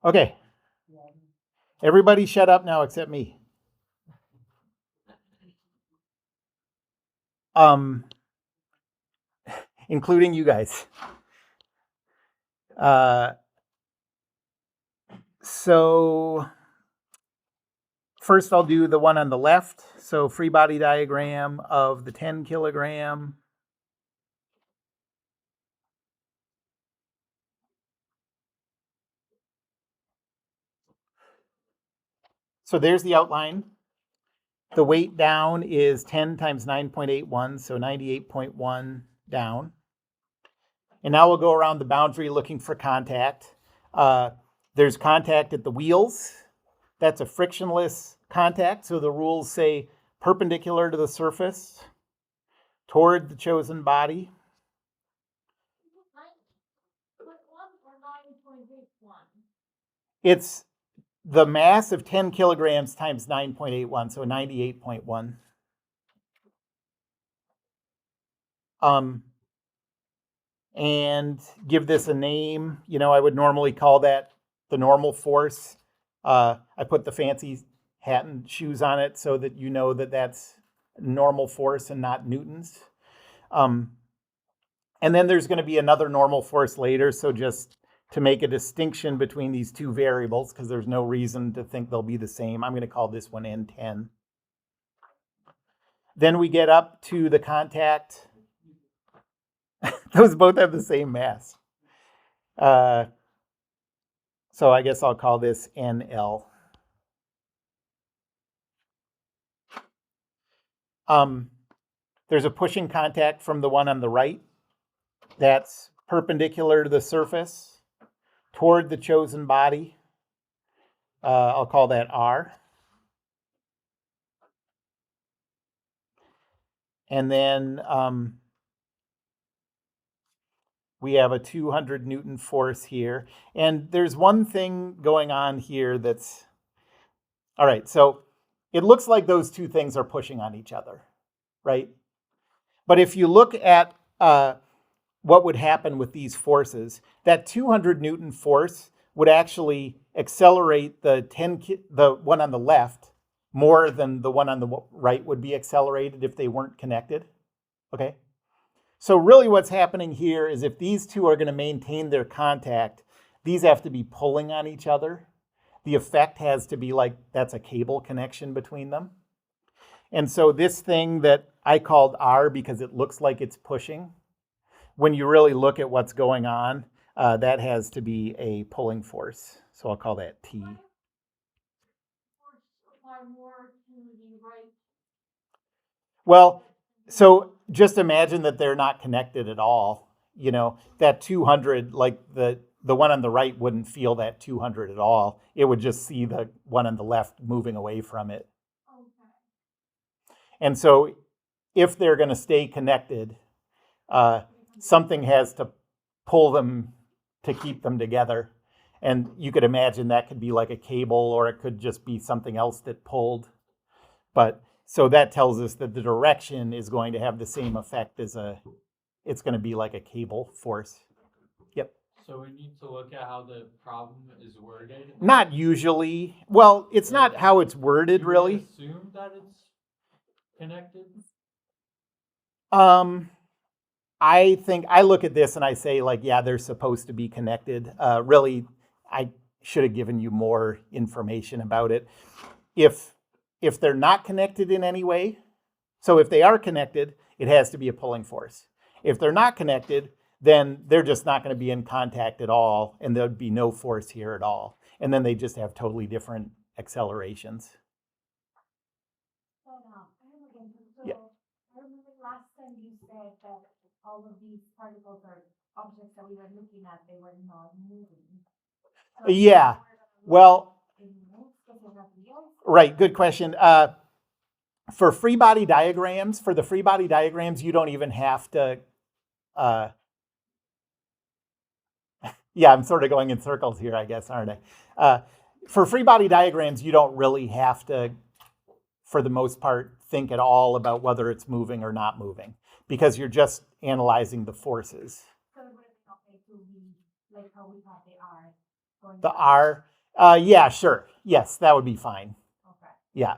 Okay, everybody shut up now except me. Um, including you guys. Uh, so first I'll do the one on the left. So free body diagram of the 10 kilogram. So there's the outline. The weight down is 10 times 9.81, so 98.1 down. And now we'll go around the boundary looking for contact. There's contact at the wheels. That's a frictionless contact, so the rules say perpendicular to the surface, toward the chosen body. It's the mass of 10 kilograms times 9.81, so 98.1. And give this a name. I would normally call that the normal force. I put the fancy hat and shoes on it so that you know that that's normal force and not newtons. And then there's going to be another normal force later, so just to make a distinction between these two variables, because there's no reason to think they'll be the same, I'm going to call this one N10. Then we get up to the contact. Those both have the same mass. So I guess I'll call this NL. There's a pushing contact from the one on the right. That's perpendicular to the surface, toward the chosen body. I'll call that R. And then we have a 200 Newton force here. And there's one thing going on here that's, all right, so it looks like those two things are pushing on each other, right? But if you look at what would happen with these forces, that 200 Newton force would actually accelerate the one on the left more than the one on the right would be accelerated if they weren't connected, okay? So really what's happening here is if these two are going to maintain their contact, these have to be pulling on each other. The effect has to be like that's a cable connection between them. And so this thing that I called R because it looks like it's pushing, when you really look at what's going on, that has to be a pulling force. So I'll call that T. Well, so just imagine that they're not connected at all. That 200, like the one on the right wouldn't feel that 200 at all. It would just see the one on the left moving away from it. And so if they're going to stay connected, something has to pull them to keep them together. And you could imagine that could be like a cable, or it could just be something else that pulled. But so that tells us that the direction is going to have the same effect as it's going to be like a cable force. Yep. So we need to look at how the problem is worded. Not usually. Well, it's not how it's worded, really. Assume that it's connected. I think I look at this and I say, like, yeah, they're supposed to be connected. Really, I should have given you more information about it. If they're not connected in any way, so if they are connected, it has to be a pulling force. If they're not connected, then they're just not going to be in contact at all, and there'd be no force here at all. And then they just have totally different accelerations. Yeah. I remember last time you said that all of these particles or objects that we were looking at, they were not moving. So yeah. Well, right. Good question. For free body diagrams, you don't even have to. Yeah, I'm sort of going in circles here, I guess, aren't I? For free body diagrams, you don't really have to, for the most part, think at all about whether it's moving or not moving, because you're just analyzing the forces. So it would have been okay to be like how we thought they are going The back? R, yeah, sure. Yes, that would be fine. Okay. Yeah.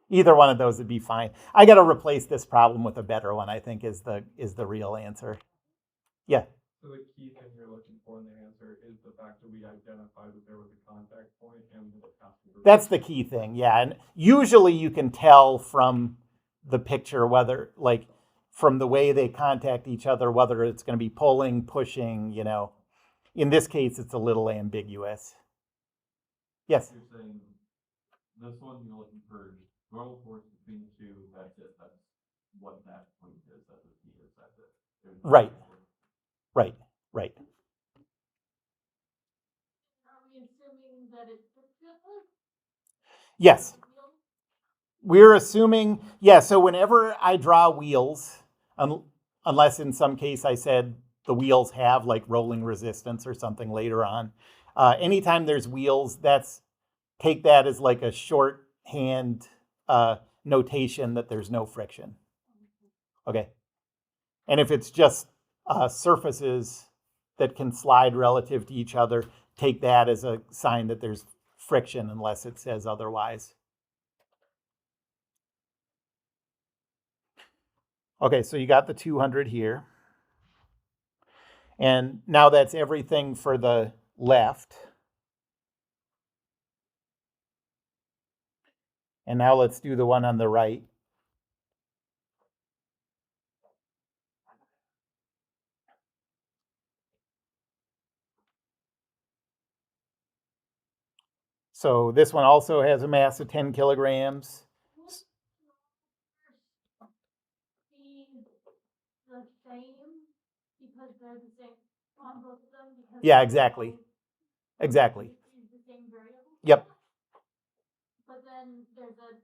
Either one of those would be fine. I got to replace this problem with a better one, I think is the real answer. Yeah. So the key thing you're looking for in the answer is the fact that we identified that there was a contact point and that it has to be. That's the key thing. Yeah. And usually you can tell from the picture whether, like, from the way they contact each other, whether it's going to be pulling, pushing, you know. In this case, it's a little ambiguous. Yes. You're saying this one you're looking for normal force between the two, that's it. That's what that point is, that's the key is, that's it. There's no Right. force. Right. Right. Are we assuming that it's successful? Yes. We're assuming, yeah, so whenever I draw wheels, unless in some case I said the wheels have like rolling resistance or something later on, anytime there's wheels, take that as like a shorthand notation that there's no friction. Okay. And if it's just surfaces that can slide relative to each other, take that as a sign that there's friction unless it says otherwise. Okay, so you got the 200 here. And now that's everything for the left. And now let's do the one on the right. So this one also has a mass of 10 kilograms. Be the same because they're the same on both of them? Because Yeah, they're exactly. both- Exactly. Use the same variable? Yep. But then there's a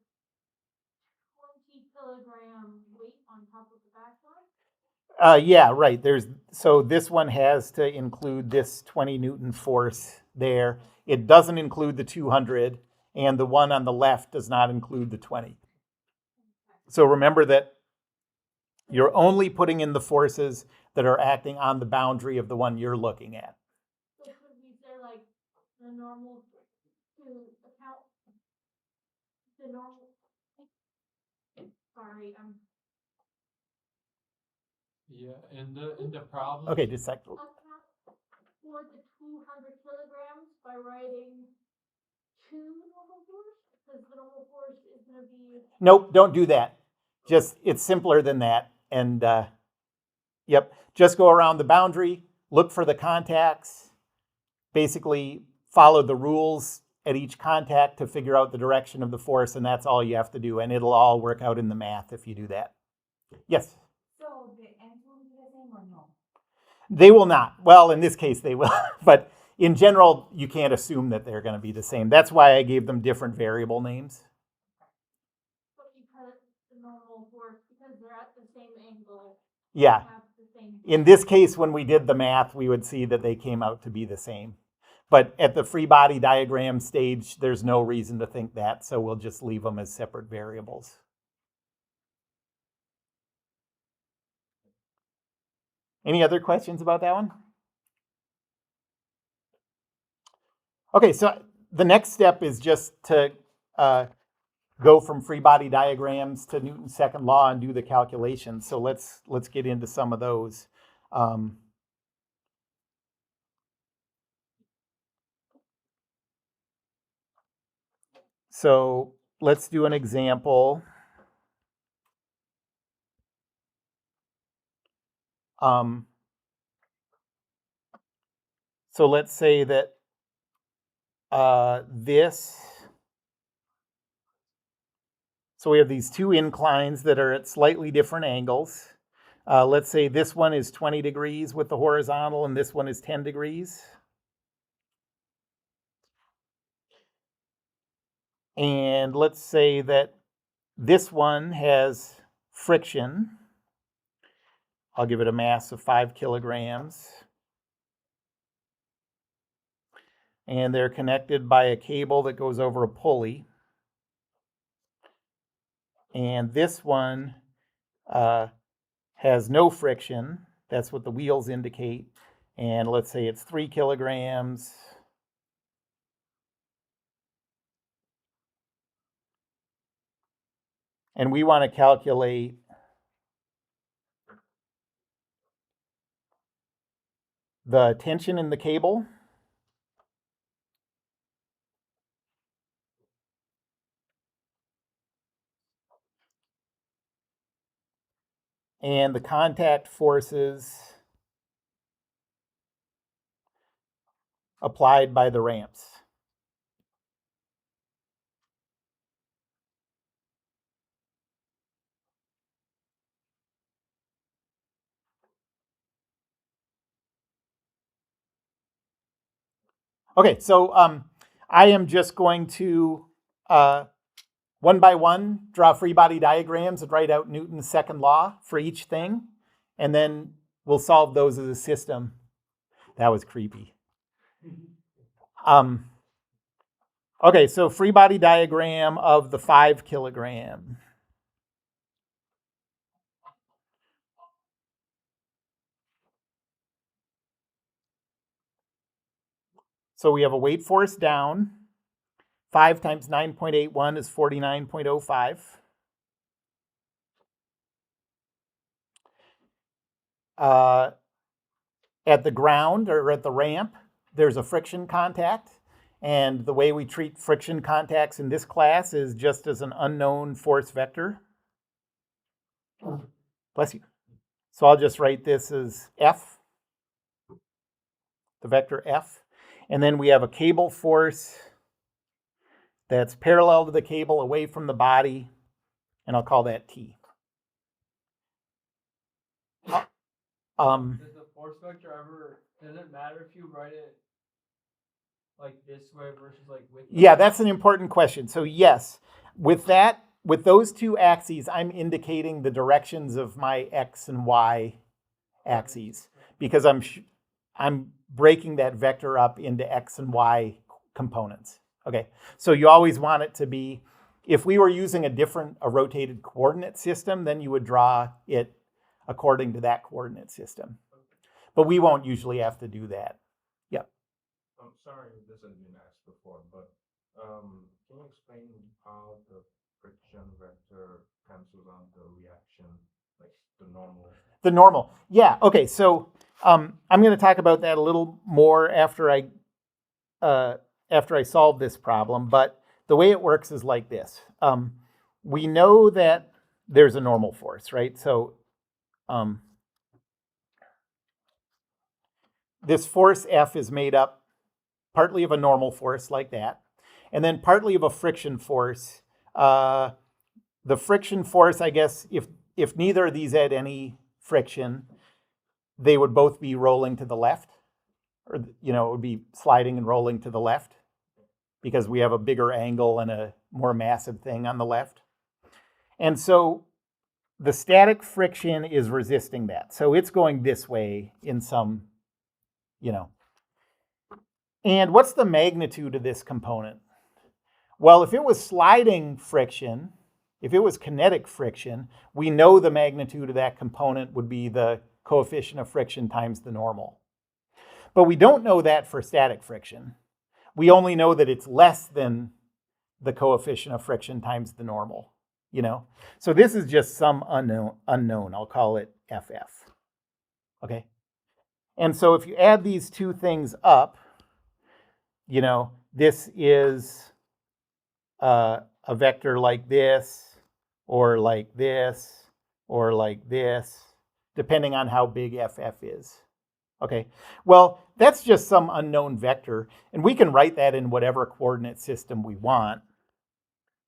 20-kilogram weight on top of the back one? Yeah, right. So this one has to include this 20 Newton force there. It doesn't include the 200, and the one on the left does not include the 20. So remember that you're only putting in the forces that are acting on the boundary of the one you're looking at. So could we say like the normal to account, the normal, sorry, Yeah, and the problem. Okay, just a sec. account for the 200 kilograms by writing 2 normal force? Because the normal force is going to be, Nope, don't do that. It's simpler than that. And yep, just go around the boundary, look for the contacts, basically follow the rules at each contact to figure out the direction of the force, and that's all you have to do. And it'll all work out in the math if you do that. Yes? so the ends will be the same or no? They will not. Well, in this case, they will. But in general, you can't assume that they're going to be the same. That's why I gave them different variable names. But because the normal force, because they're at the same angle, Yeah. have the same. In this case, when we did the math, we would see that they came out to be the same. But at the free body diagram stage, there's no reason to think that, so we'll just leave them as separate variables. Any other questions about that one? Okay, so the next step is just to go from free body diagrams to Newton's second law and do the calculations. So let's get into some of those. So let's do an example. So let's say that so we have these two inclines that are at slightly different angles. Let's say this one is 20 degrees with the horizontal and this one is 10 degrees. And let's say that this one has friction. I'll give it a mass of 5 kilograms. And they're connected by a cable that goes over a pulley. And this one has no friction. That's what the wheels indicate. And let's say it's 3 kilograms. And we want to calculate the tension in the cable. And the contact forces applied by the ramps. Okay, so I am just going to one by one draw free body diagrams and write out Newton's second law for each thing, and then we'll solve those as a system. That was creepy. Okay, so free body diagram of the 5 kilogram. So we have a weight force down. 5 times 9.81 is 49.05. At the ground or at the ramp, there's a friction contact. And the way we treat friction contacts in this class is just as an unknown force vector. Bless you. So I'll just write this as F, the vector F. And then we have a cable force that's parallel to the cable away from the body, and I'll call that T. Does the force vector ever, does it matter if you write it like this way versus like with? Yeah, that's an important question. So yes, with those two axes, I'm indicating the directions of my X and Y axes because I'm breaking that vector up into X and Y components. Okay, so you always want it to be, if we were using a rotated coordinate system, then you would draw it according to that coordinate system. But we won't usually have to do that. Yep. I'm sorry if this has been asked before, but can you explain how the friction vector cancels on the reaction, like the normal? The normal. Yeah, okay, so I'm going to talk about that a little more after I solve this problem, but the way it works is like this. We know that there's a normal force, right? So this force F is made up partly of a normal force like that, and then partly of a friction force. The friction force, I guess, if neither of these had any friction, they would both be rolling to the left, or it would be sliding and rolling to the left because we have a bigger angle and a more massive thing on the left. And so the static friction is resisting that. So it's going this way in some, And what's the magnitude of this component? Well, if it was sliding friction, if it was kinetic friction, we know the magnitude of that component would be the coefficient of friction times the normal. But we don't know that for static friction. We only know that it's less than the coefficient of friction times the normal, So this is just some unknown. I'll call it FF. Okay? And so if you add these two things up, this is a vector like this, or like this, or like this, depending on how big FF is. Okay, well, that's just some unknown vector, and we can write that in whatever coordinate system we want.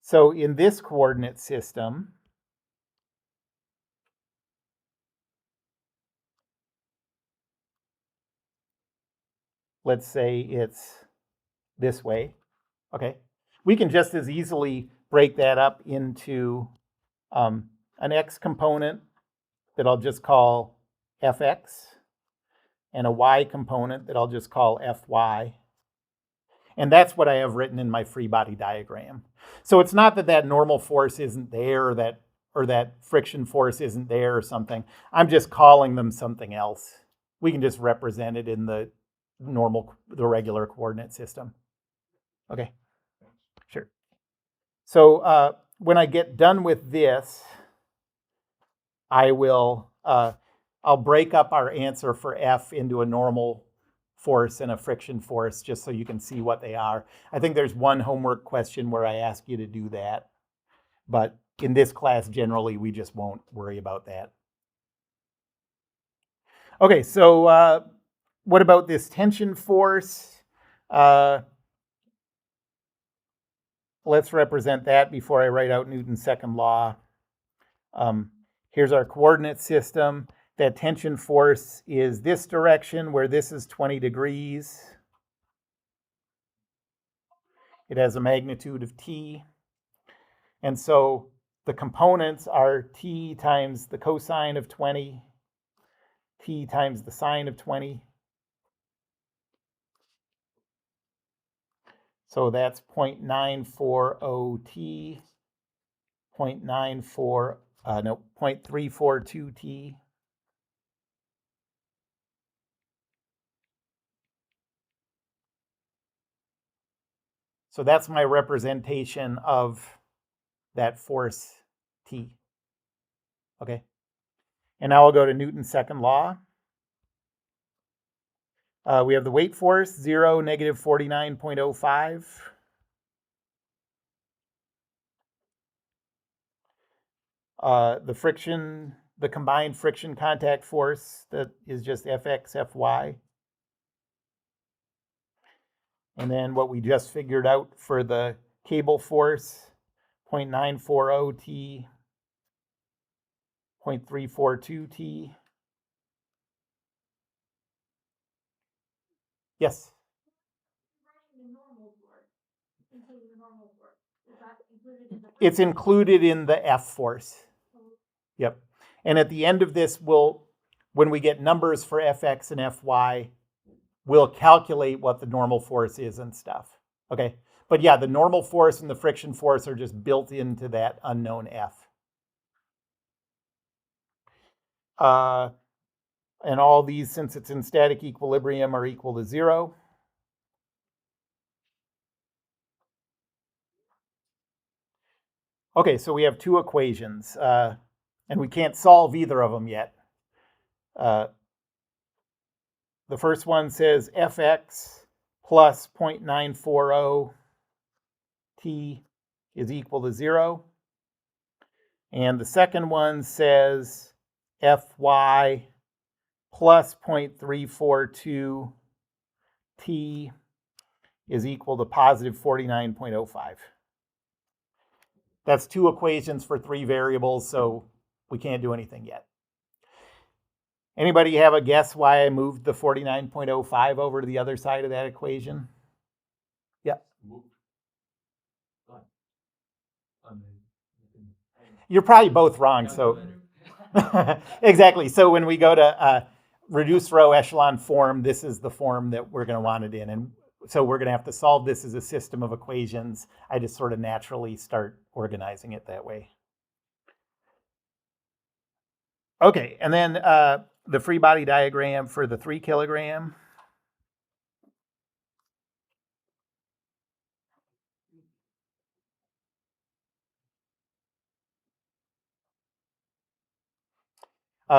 So in this coordinate system, let's say it's this way, okay? We can just as easily break that up into an X component that I'll just call Fx, and a Y component that I'll just call Fy. And that's what I have written in my free body diagram. So it's not that normal force isn't there, or that friction force isn't there or something. I'm just calling them something else. We can just represent it in the regular coordinate system. Okay, sure. So when I get done with this, I will, I'll break up our answer for F into a normal force and a friction force just so you can see what they are. I think there's one homework question where I ask you to do that. But in this class, generally, we just won't worry about that. Okay, so what about this tension force? Let's represent that before I write out Newton's second law. Here's our coordinate system. That tension force is this direction where this is 20 degrees. It has a magnitude of T. And so the components are T times the cosine of 20, T times the sine of 20. So that's 0.940 T, 0.342 T. So that's my representation of that force T. Okay. And now I'll go to Newton's second law. We have the weight force, 0, negative 49.05. The combined friction contact force, that is just Fx, Fy. And then what we just figured out for the cable force, 0.940 T, 0.342 T. Yes? The normal force, including the normal force, is that included in the? It's included in the F force. Yep. And at the end of this, when we get numbers for Fx and Fy, we'll calculate what the normal force is and stuff. Okay. But yeah, the normal force and the friction force are just built into that unknown F. And all these, since it's in static equilibrium, are equal to 0. Okay, so we have two equations, and we can't solve either of them yet. The first one says Fx plus 0.940 T is equal to 0. And the second one says Fy plus 0.342 T is equal to positive 49.05. That's two equations for three variables, so we can't do anything yet. Anybody have a guess why I moved the 49.05 over to the other side of that equation? Yeah. You're probably both wrong, so exactly. So when we go to reduced row echelon form, this is the form that we're going to want it in. And so we're going to have to solve this as a system of equations. I just sort of naturally start organizing it that way. Okay, and then the free body diagram for the 3 kilogram.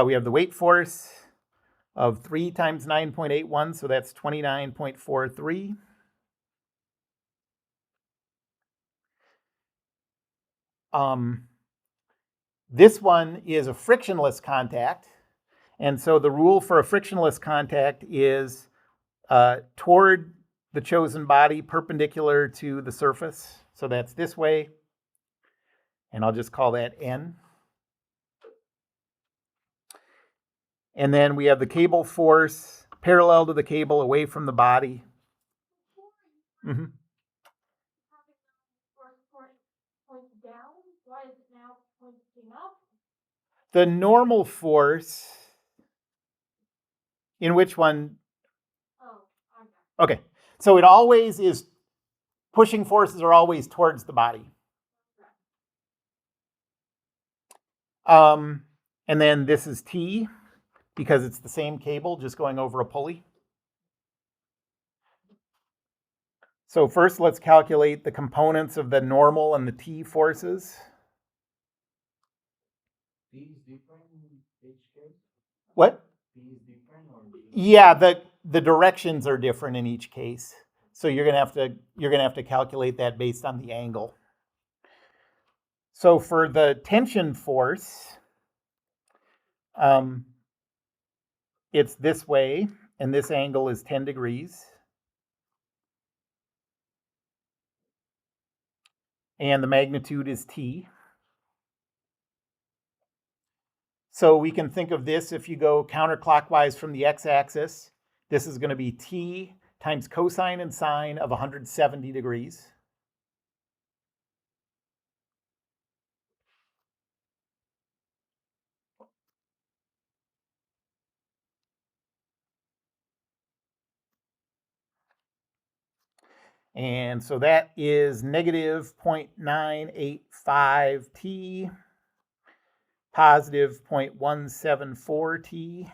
We have the weight force of 3 times 9.81, so that's 29.43. This one is a frictionless contact. And so the rule for a frictionless contact is toward the chosen body perpendicular to the surface. So that's this way. And I'll just call that N. And then we have the cable force parallel to the cable away from the body. Mm-hmm. Down? Why is it now pointing up? The normal force, in which one? Oh, okay. So it always is, pushing forces are always towards the body. And then this is T, because it's the same cable just going over a pulley. So first, let's calculate the components of the normal and the T forces. P is different in each case? What? P is different or? Yeah, the directions are different in each case. So you're gonna have to calculate that based on the angle. So for the tension force, it's this way, and this angle is 10 degrees. And the magnitude is T. So we can think of this, if you go counterclockwise from the x-axis, this is going to be T times cosine and sine of 170 degrees. And so that is negative 0.985 T, positive 0.174 T.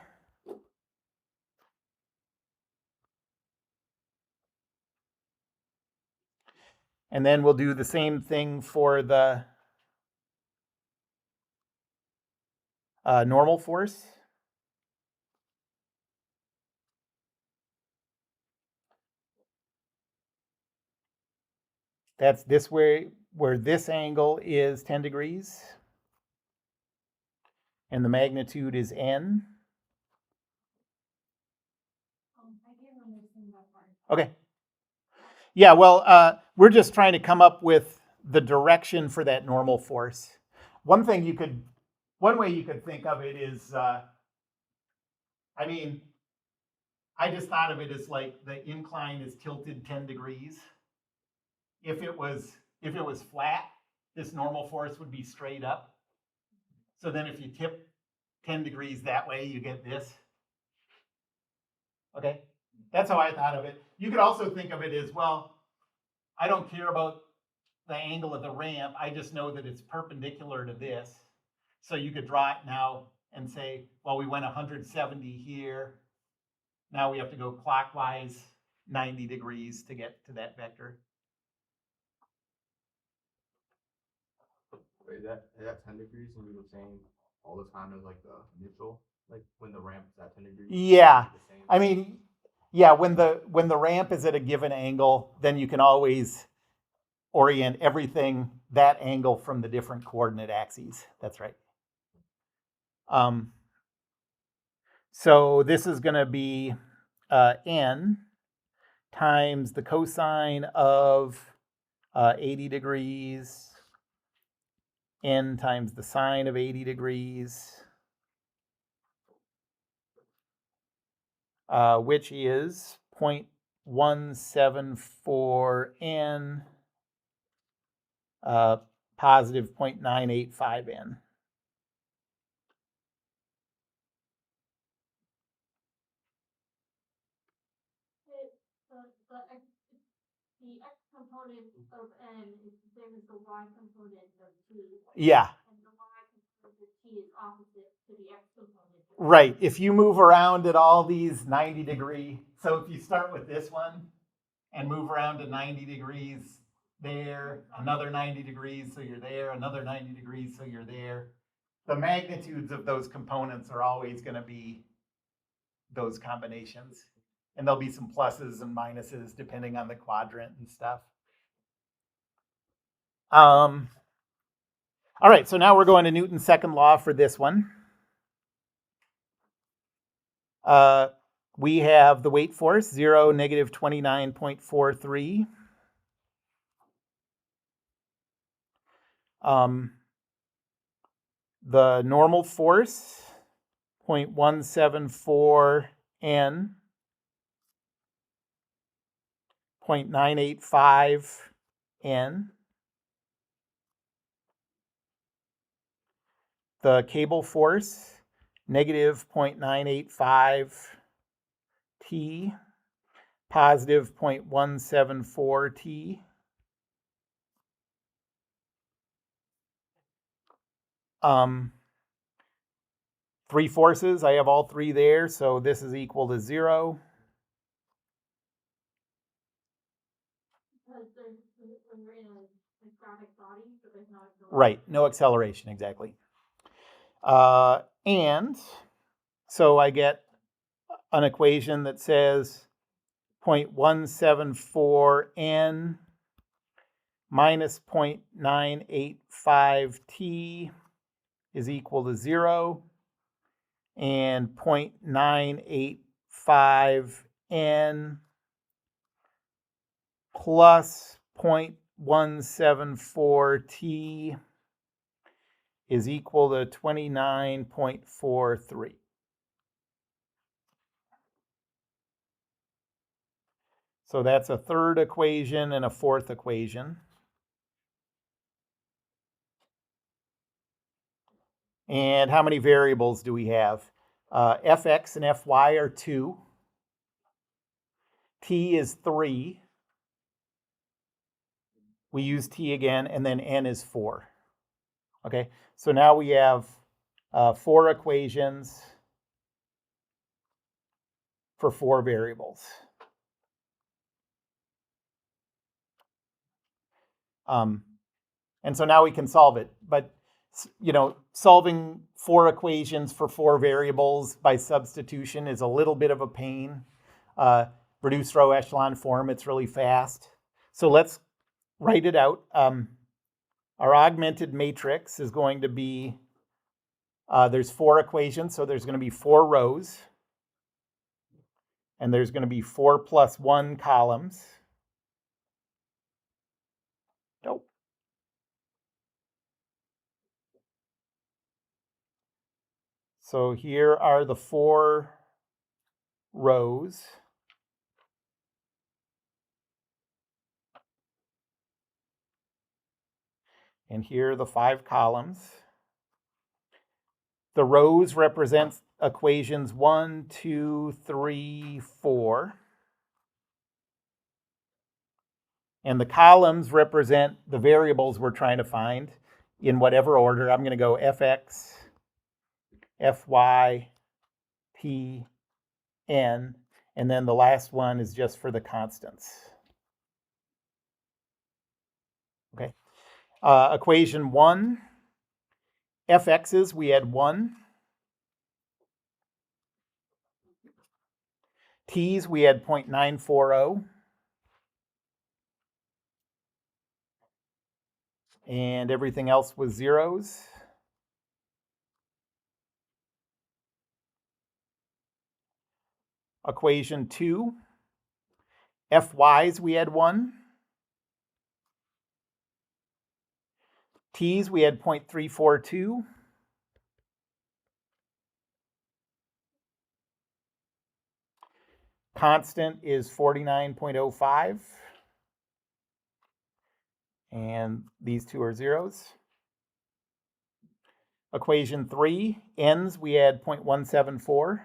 And then we'll do the same thing for the normal force. That's this way, where this angle is 10 degrees. And the magnitude is N. I didn't understand that part. Okay. Yeah, well, we're just trying to come up with the direction for that normal force. One way you could think of it is, I just thought of it as like the incline is tilted 10 degrees. If it was flat, this normal force would be straight up. So then if you tip 10 degrees that way, you get this. Okay, that's how I thought of it. You could also think of it as, well, I don't care about the angle of the ramp. I just know that it's perpendicular to this. So you could draw it now and say, well, we went 170 here. Now we have to go clockwise 90 degrees to get to that vector. Wait, is that 10 degrees and you were saying all the time is like the neutral, like when the ramp is at 10 degrees? Yeah, the same? I mean, yeah, when the ramp is at a given angle, then you can always orient everything that angle from the different coordinate axes. That's right. So this is going to be N times the cosine of 80 degrees, N times the sine of 80 degrees, which is 0.174 N, positive 0.985 N. The x component of n is the same as the y component of t. Yeah. And the y component of t is opposite to the x component. Right. If you move around at all these 90 degree, so if you start with this one and move around to 90 degrees there, another 90 degrees, so you're there, another 90 degrees, so you're there. The magnitudes of those components are always going to be those combinations. And there'll be some pluses and minuses depending on the quadrant and stuff. All right, so now we're going to Newton's second law for this one. We have the weight force, 0, negative 29.43. The normal force, 0.174 N, 0.985 N. The cable force, negative 0.985 T, positive 0.174 T. Three forces, I have all three there, so this is equal to 0. Because there's, when we're in a static body, but there's no acceleration. Right, no acceleration, exactly. And so I get an equation that says 0.174 n minus 0.985 t is equal to 0, and 0.985 n plus 0.174 t is equal to 29.43. So that's a third equation and a fourth equation. And how many variables do we have? Fx and Fy are 2. T is 3. We use T again, and then N is 4. Okay, so now we have 4 equations for 4 variables. And so now we can solve it. But, solving 4 equations for 4 variables by substitution is a little bit of a pain. Reduced row echelon form, it's really fast. So let's write it out. Our augmented matrix is going to be, there's 4 equations, so there's going to be 4 rows. And there's going to be 4 plus 1 columns. Nope. So here are the 4 rows. And here are the 5 columns. The rows represent equations 1, 2, 3, 4. And the columns represent the variables we're trying to find in whatever order. I'm going to go Fx, Fy, T, N, and then the last one is just for the constants. Okay. Equation 1, Fx's, we had 1. T's, we had 0.940. And everything else was zeros. Equation 2, Fy's, we had 1. T's, we had 0.342. Constant is 49.05. And these 2 are zeros. Equation 3, N's, we had 0.174.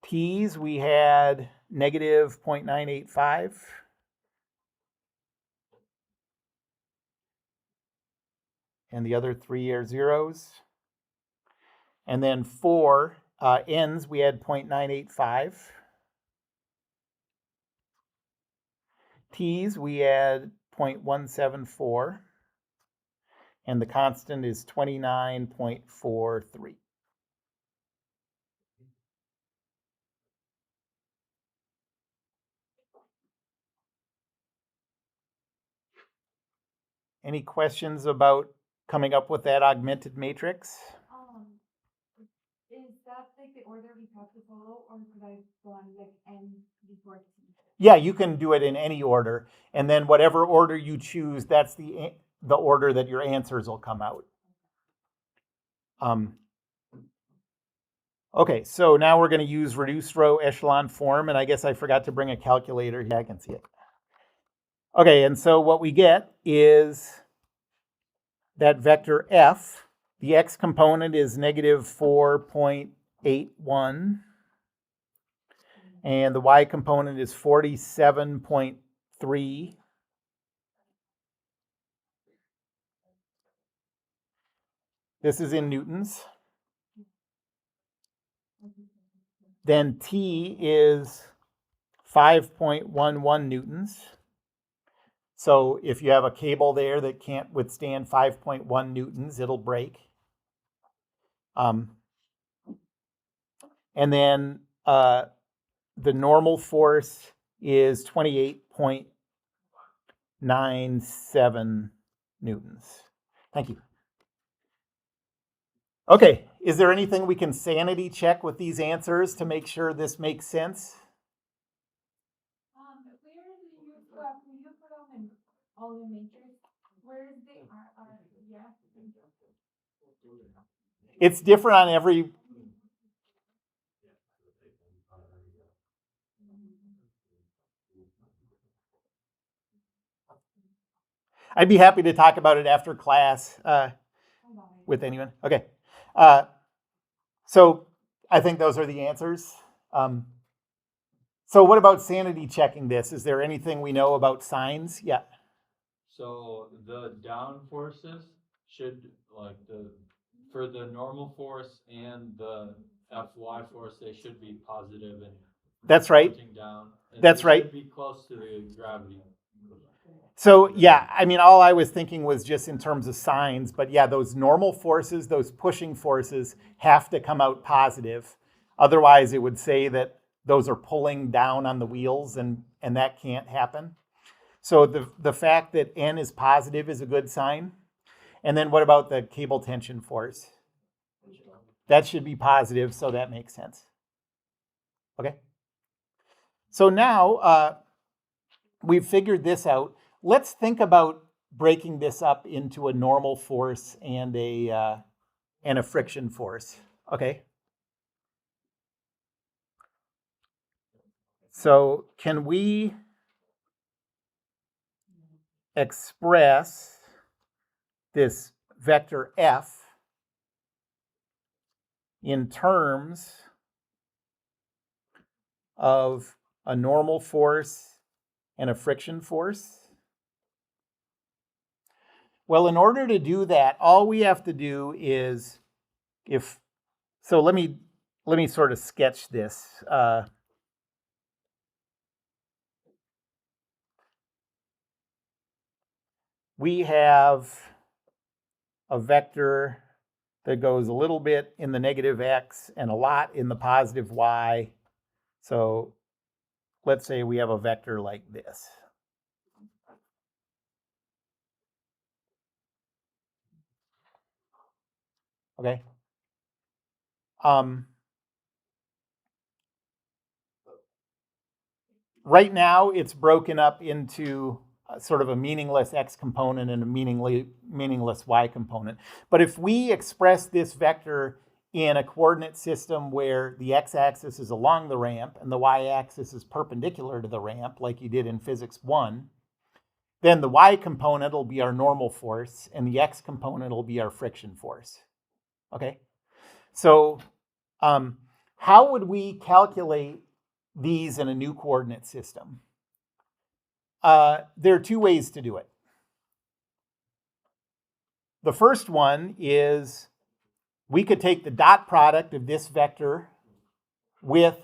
T's, we had negative 0.985. And the other 3 are zeros. And then 4, N's, we had 0.985. T's, we had 0.174. And the constant is 29.43. Any questions about coming up with that augmented matrix? Is that like the order we have to follow, or could I go on like N before T? Yeah, you can do it in any order. And then whatever order you choose, that's the order that your answers will come out. Okay, so now we're going to use reduced row echelon form, and I guess I forgot to bring a calculator. Yeah, I can see it. Okay, and so what we get is that vector f, the x component is negative 4.81, and the y component is 47.3. This is in newtons. Then t is 5.11 newtons. So if you have a cable there that can't withstand 5.1 newtons, it'll break. And then the normal force is 28.97 newtons. Thank you. Okay, is there anything we can sanity check with these answers to make sure this makes sense? Where do you put on all the matrix? Where is the yeah? It's different on every. I'd be happy to talk about it after class with anyone. Okay. So I think those are the answers. So what about sanity checking this? Is there anything we know about signs? Yeah. So the down forces should, like for the normal force and the Fy force, they should be positive and That's right. pointing down. And That's they right. should be close to the gravity. So yeah, I mean, all I was thinking was just in terms of signs, but yeah, those normal forces, those pushing forces have to come out positive. Otherwise, it would say that those are pulling down on the wheels and that can't happen. So the fact that N is positive is a good sign. And then what about the cable tension force? That should be positive, so that makes sense. Okay. So now we've figured this out. Let's think about breaking this up into a normal force and a friction force. Okay. So can we express this vector F in terms of a normal force and a friction force? Well, in order to do that, all we have to do is let me sort of sketch this. We have a vector that goes a little bit in the negative x and a lot in the positive y. So let's say we have a vector like this. Okay. Right now, it's broken up into sort of a meaningless x component and a meaningless y component. But if we express this vector in a coordinate system where the x-axis is along the ramp and the y-axis is perpendicular to the ramp, like you did in Physics 1, then the y component will be our normal force and the x component will be our friction force. Okay? So how would we calculate these in a new coordinate system? There are two ways to do it. The first one is we could take the dot product of this vector with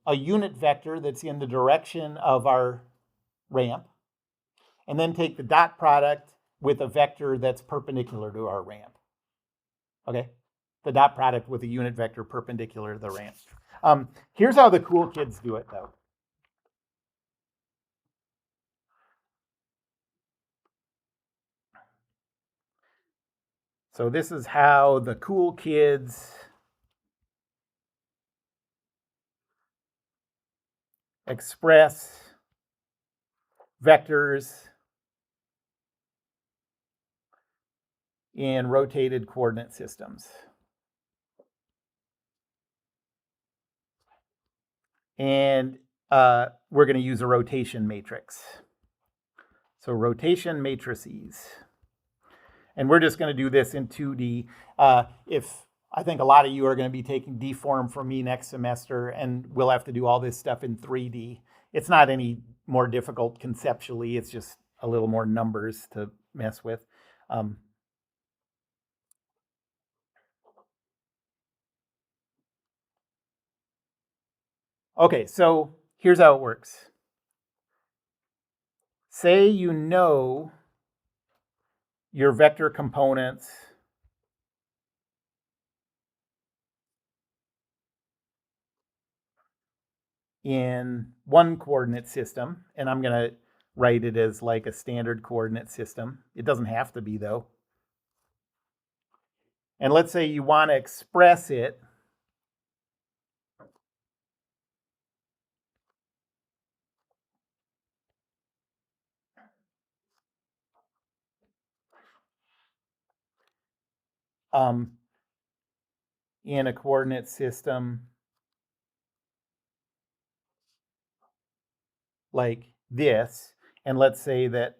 a unit vector that's in the direction of our ramp, and then take the dot product with a vector that's perpendicular to our ramp. Okay? The dot product with a unit vector perpendicular to the ramp. Here's how the cool kids do it, though. So this is how the cool kids express vectors in rotated coordinate systems. And we're going to use a rotation matrix. So rotation matrices. And we're just going to do this in 2D. I think a lot of you are going to be taking D-Form from me next semester, and we'll have to do all this stuff in 3D. It's not any more difficult conceptually. It's just a little more numbers to mess with. Okay, so here's how it works. say you know your vector components in one coordinate system, and I'm going to write it as like a standard coordinate system. It doesn't have to be, though. And let's say you want to express it in a coordinate system like this, and let's say that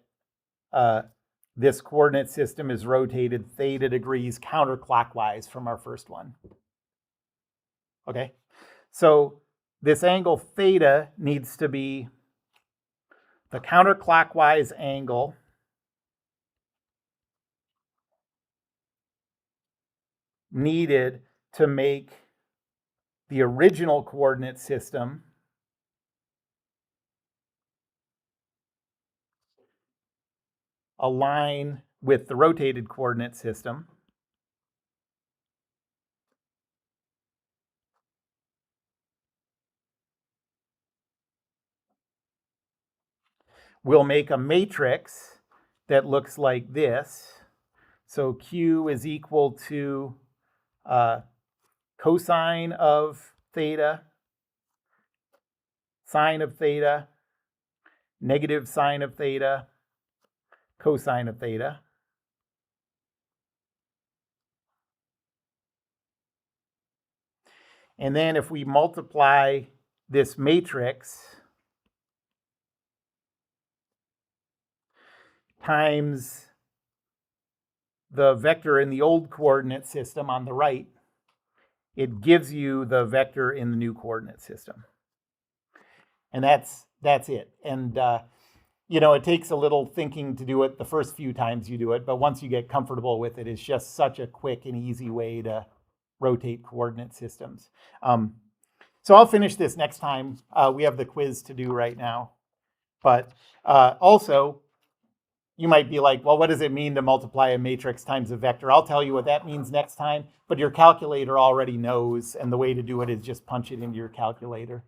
this coordinate system is rotated theta degrees counterclockwise from our first one. Okay, so this angle theta needs to be the counterclockwise angle needed to make the original coordinate system align with the rotated coordinate system. We'll make a matrix that looks like this. So Q is equal to cosine of theta, sine of theta, negative sine of theta, cosine of theta. And then if we multiply this matrix times the vector in the old coordinate system on the right, it gives you the vector in the new coordinate system. And that's it. And it takes a little thinking to do it the first few times you do it, but once you get comfortable with it, it's just such a quick and easy way to rotate coordinate systems. So I'll finish this next time. We have the quiz to do right now. But also, you might be like, well, what does it mean to multiply a matrix times a vector? I'll tell you what that means next time, but your calculator already knows, and the way to do it is just punch it into your calculator.